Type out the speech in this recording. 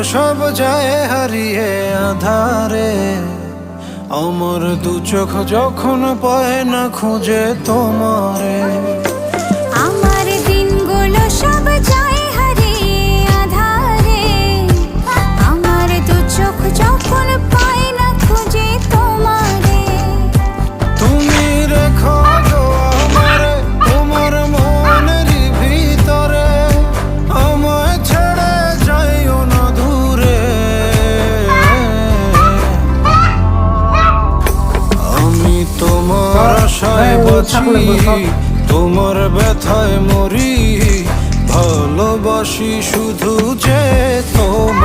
সব যায় হারিয়ে আধারে, আমার দু চোখ যখন পায় না খুঁজে তোমারে। আমার দিনগুলো সব যায় হারিয়ে আঁধারে, আমার দু চোখ যখন পায় না খুঁজে তোমারে। তুমি রেখো গো আমারে তোমার মনের ভিতরে, আমায় ছেড়ে যাইও না দূরে। আমি তোমার আশায় বাঁচি, তোমার ব্যথায় মরি, ভালোবাসি শুধু যে তোমার।